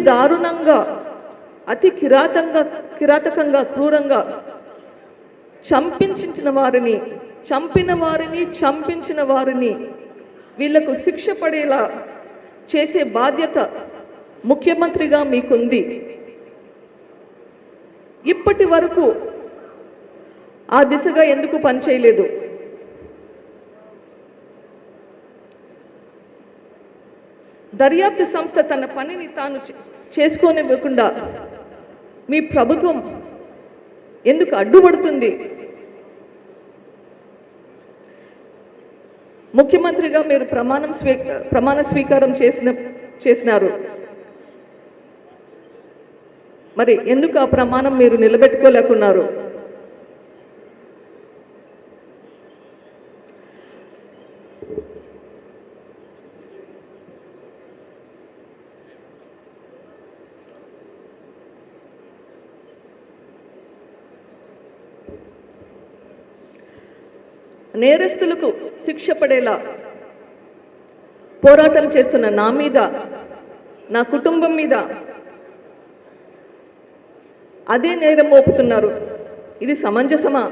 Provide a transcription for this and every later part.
దారుణంగా అతి కిరాతకంగా క్రూరంగా చంపిన వారిని వీళ్లకు శిక్ష పడేలా చేసే బాధ్యత ముఖ్యమంత్రిగా మీకుంది. ఇప్పటి వరకు ఆ దిశగా ఎందుకు పనిచేయలేదు? దర్యాప్తు సంస్థ తన పనిని తాను చేసుకోనివ్వకుండా మీ ప్రభుత్వం ఎందుకు అడ్డుపడుతుంది? ముఖ్యమంత్రిగా మీరు ప్రమాణ స్వీకారం చేసినారు. మరి ఎందుకు ఆ ప్రమాణం మీరు నిలబెట్టుకోలేకున్నారు? నేరస్తులకు శిక్ష పడేలా పోరాటం చేస్తున్న నా మీద, నా కుటుంబం మీద అదే నేరం మోపుతున్నారు. ఇది సమంజసమా?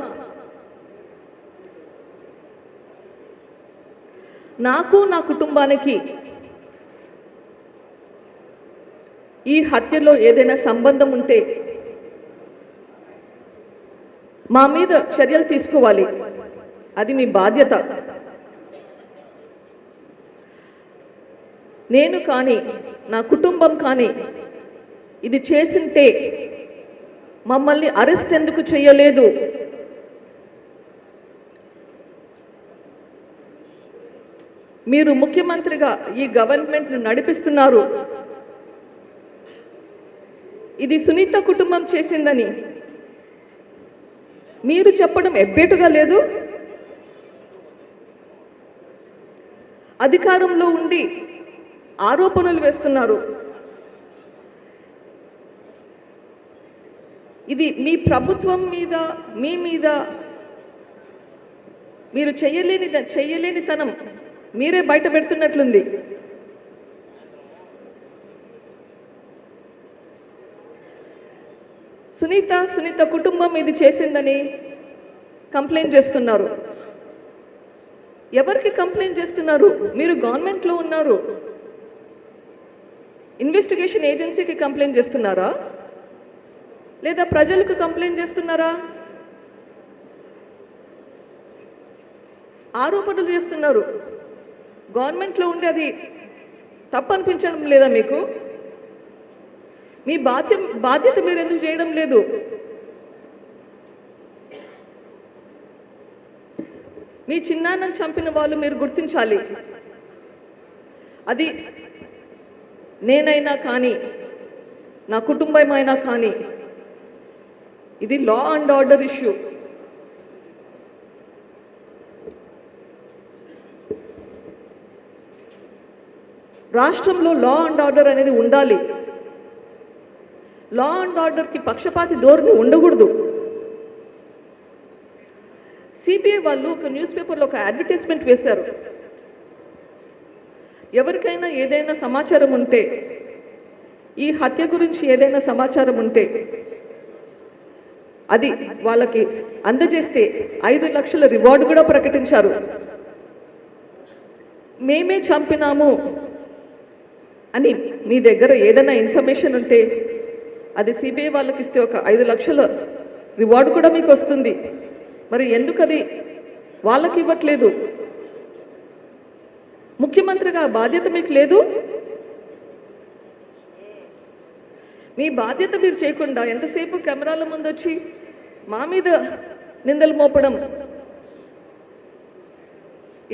నాకు నా కుటుంబానికి ఈ హత్యలో ఏదైనా సంబంధం ఉంటే మా మీద చర్యలు తీసుకోవాలి. అది మీ బాధ్యత. నేను కానీ నా కుటుంబం కానీ ఇది చేసింటే మమ్మల్ని అరెస్ట్ ఎందుకు చేయలేదు? మీరు ముఖ్యమంత్రిగా ఈ గవర్నమెంట్ను నడిపిస్తున్నారు. ఇది సునీత కుటుంబం చేసిందని మీరు చెప్పడం ఎబ్బేటుగా లేదు? అధికారంలో ఉండి ఆరోపణలు వేస్తున్నారు. ఇది మీ ప్రభుత్వం మీద, మీ మీద మీరు చేయలేనితనం మీరే బయట పెడుతున్నట్లుంది. సునీత కుటుంబం ఇది చేసిందని కంప్లైంట్ చేస్తున్నారు. ఎవరికి కంప్లైంట్ చేస్తున్నారు? మీరు గవర్నమెంట్లో ఉన్నారు. ఇన్వెస్టిగేషన్ ఏజెన్సీకి కంప్లైంట్ చేస్తున్నారా? లేదా ప్రజలకు కంప్లైంట్ చేస్తున్నారా? ఆరోపణలు చేస్తున్నారు. గవర్నమెంట్లో ఉండి అది తప్పు అనిపించడం లేదా మీకు? మీ బాధ్యత మీరు ఎందుకు చేయడం లేదు? మీ చిన్నాన్నను చంపిన వాళ్ళు మీరు గుర్తించాలి. అది నేనైనా కానీ నా కుటుంబమైనా కానీ ఇది లా అండ్ ఆర్డర్ ఇష్యూ. రాష్ట్రంలో లా అండ్ ఆర్డర్ అనేది ఉండాలి. లా అండ్ ఆర్డర్కి పక్షపాతి ధోరణి ఉండకూడదు. సిబిఐ వాళ్ళు ఒక న్యూస్ పేపర్లో ఒక అడ్వర్టైజ్మెంట్ వేశారు. ఎవరికైనా ఏదైనా సమాచారం ఉంటే, ఈ హత్య గురించి ఏదైనా సమాచారం ఉంటే అది వాళ్ళకి అందజేస్తే 5 లక్షల రివార్డు కూడా ప్రకటించారు. మేమే చంపినాము అని మీ దగ్గర ఏదైనా ఇన్ఫర్మేషన్ ఉంటే అది సిబిఐ వాళ్ళకి ఇస్తే ఒక 5 లక్షల రివార్డు కూడా మీకు వస్తుంది. మరి ఎందుకు అది వాళ్ళకి ఇవ్వట్లేదు? ముఖ్యమంత్రిగా బాధ్యత మీకు లేదు? మీ బాధ్యత మీరు చేయకుండా ఎంతసేపు కెమెరాల ముందు వచ్చి మా మీద నిందలు మోపడం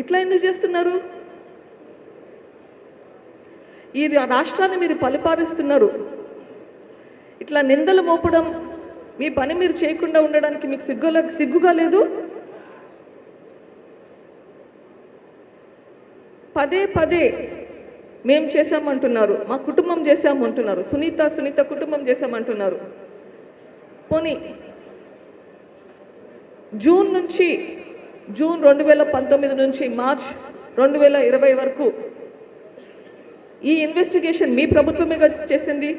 ఇట్లా ఎందుకు చేస్తున్నారు? ఈ రాష్ట్రాన్ని మీరు పరిపాలిస్తున్నారు. ఇట్లా నిందలు మోపడం, మీ పని మీరు చేయకుండా ఉండడానికి మీకు సిగ్గుగా లేదు? పదే మేం చేశామంటున్నారు, మా కుటుంబం చేశామంటున్నారు, సునీత కుటుంబం చేశామంటున్నారు. పోనీ జూన్ 2019 నుంచి మార్చ్ 2020 వరకు ఈ ఇన్వెస్టిగేషన్ మీ ప్రభుత్వమే కదా చేసింది.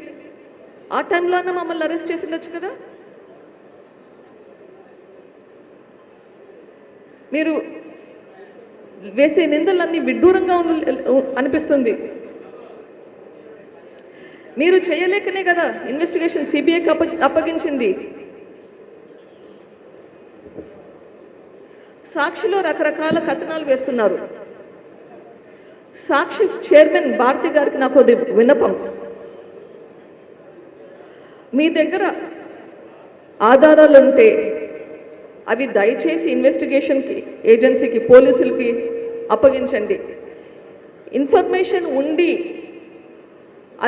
ఆ టైంలో అన్న మమ్మల్ని అరెస్ట్ చేసిండొచ్చు కదా. మీరు వేసే నిందలన్నీ విడ్డూరంగా అనిపిస్తుంది. మీరు చేయలేకనే కదా ఇన్వెస్టిగేషన్ సిబిఐకి అప్పగించింది. సాక్షిలో రకరకాల కథనాలు వేస్తున్నారు. సాక్షి చైర్మన్ భారతి గారికి నాకు విన్నపం, మీ దగ్గర ఆధారాలు ఉంటే అవి దయచేసి ఇన్వెస్టిగేషన్కి ఏజెన్సీకి పోలీసులకి అప్పగించండి. ఇన్ఫర్మేషన్ ఉండి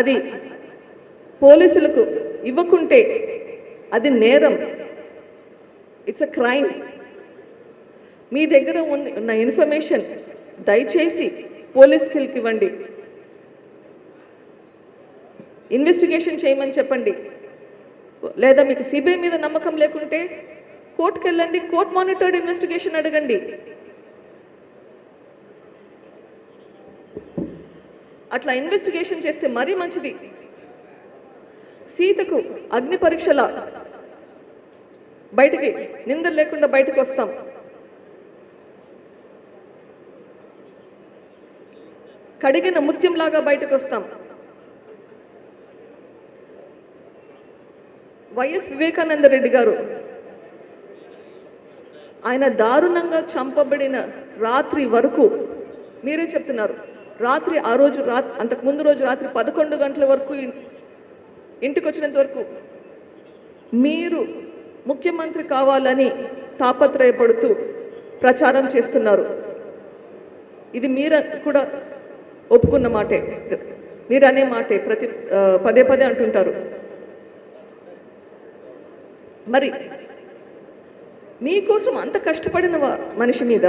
అది పోలీసులకు ఇవ్వకుంటే అది నేరం, ఇట్స్ అ క్రైమ్. మీ దగ్గర ఉన్న ఇన్ఫర్మేషన్ దయచేసి పోలీసుకి ఇవ్వండి, ఇన్వెస్టిగేషన్ చేయమని చెప్పండి. లేదా మీకు సిబిఐ మీద నమ్మకం లేకుంటే కోర్టుకు వెళ్ళండి, కోర్ట్ మానిటర్డ్ ఇన్వెస్టిగేషన్ అడగండి. అట్లా ఇన్వెస్టిగేషన్ చేస్తే మరీ మంచిది. సీతకు అగ్ని పరీక్షల బయటికి నిందలు లేకుండా బయటకు వస్తాం. కడిగిన ముత్యంలాగా బయటకు వస్తాం. వైఎస్ వివేకానంద రెడ్డి గారు ఆయన దారుణంగా చంపబడిన రాత్రి వరకు మీరే చెప్తున్నారు, రాత్రి ఆ రోజు అంతకుముందు రోజు రాత్రి 11 గంటల వరకు ఇంటికి వచ్చినంత వరకు మీరు ముఖ్యమంత్రి కావాలని తాపత్రయపడుతూ ప్రచారం చేస్తున్నారు. ఇది మీరు కూడా ఒప్పుకున్న మాటే, మీరు అనే మాటే, పదే పదే అంటుంటారు. మరి మీకోసం అంత కష్టపడిన మనిషి మీద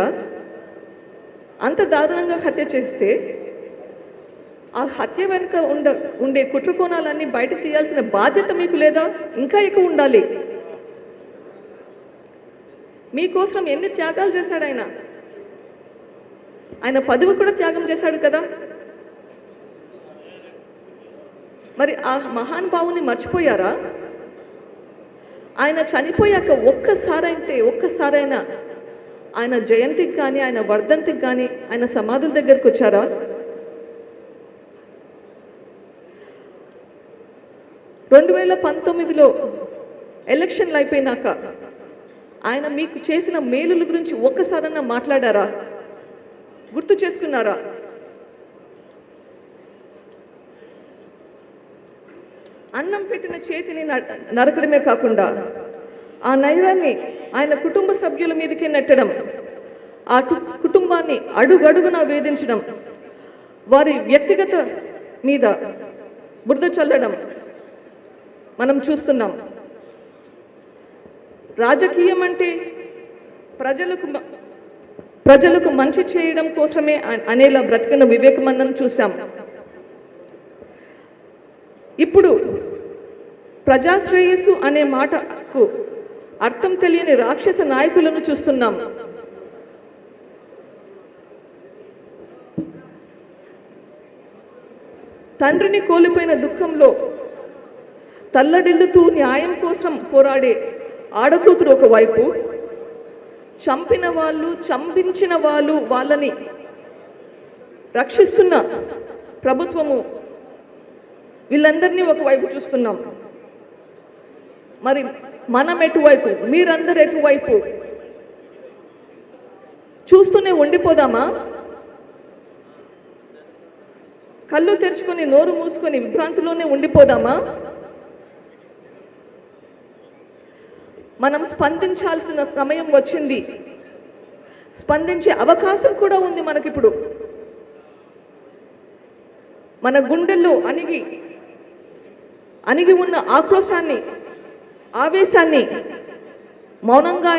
అంత దారుణంగా హత్య చేస్తే ఆ హత్య వెనుక ఉండే కుట్రకోణాలన్నీ బయటకు తీయాల్సిన బాధ్యత మీకు లేదా? ఇంకా ఎక్కువ ఉండాలి. మీకోసం ఎన్ని త్యాగాలు చేశాడు ఆయన. ఆయన పదవి కూడా త్యాగం చేశాడు కదా. మరి ఆ మహానుభావుని మర్చిపోయారా? ఆయన చనిపోయాక ఒక్కసారైనా ఆయన జయంతికి కానీ ఆయన వర్ధంతికి కానీ ఆయన సమాధుల దగ్గరికి వచ్చారా? రెండు 2019లో ఎలక్షన్లు అయిపోయినాక ఆయన మీకు చేసిన మేలుల గురించి ఒక్కసారన్నా మాట్లాడారా? గుర్తు చేసుకున్నారా? అన్నం పెట్టిన చేతిని నరకడమే కాకుండా ఆ నైరాన్ని ఆయన కుటుంబ సభ్యుల మీదకే నెట్టడం, ఆ కుటుంబాన్ని అడుగడుగున వేధించడం, వారి వ్యక్తిగత మీద బురద చల్లడం మనం చూస్తున్నాం. రాజకీయం అంటే ప్రజలకు మంచి చేయడం కోసమే అనేలా బ్రతికిన వివేకమన్నను చూశాం. ఇప్పుడు ప్రజాశ్రేయస్సు అనే మాటకు అర్థం తెలియని రాక్షస నాయకులను చూస్తున్నాం. తండ్రిని కోల్పోయిన దుఃఖంలో తల్లడిల్లుతూ న్యాయం కోసం పోరాడే ఆడకూతురు ఒకవైపు, చంపిన వాళ్ళు, చంపించిన వాళ్ళు, వాళ్ళని రక్షిస్తున్న ప్రభుత్వము, వీళ్ళందరినీ ఒకవైపు చూస్తున్నాం. మరి మనం ఎటువైపు, మీరందరూ ఎటువైపు? చూస్తూనే ఉండిపోదామా? కళ్ళు తెరుచుకొని నోరు మూసుకొని విభ్రాంతిలోనే ఉండిపోదామా? మనం స్పందించాల్సిన సమయం వచ్చింది. స్పందించే అవకాశం కూడా ఉంది మనకిప్పుడు. మన గుండెల్లో అణిగి ఉన్న ఆక్రోశాన్ని, ఆవేశాన్ని మౌనంగా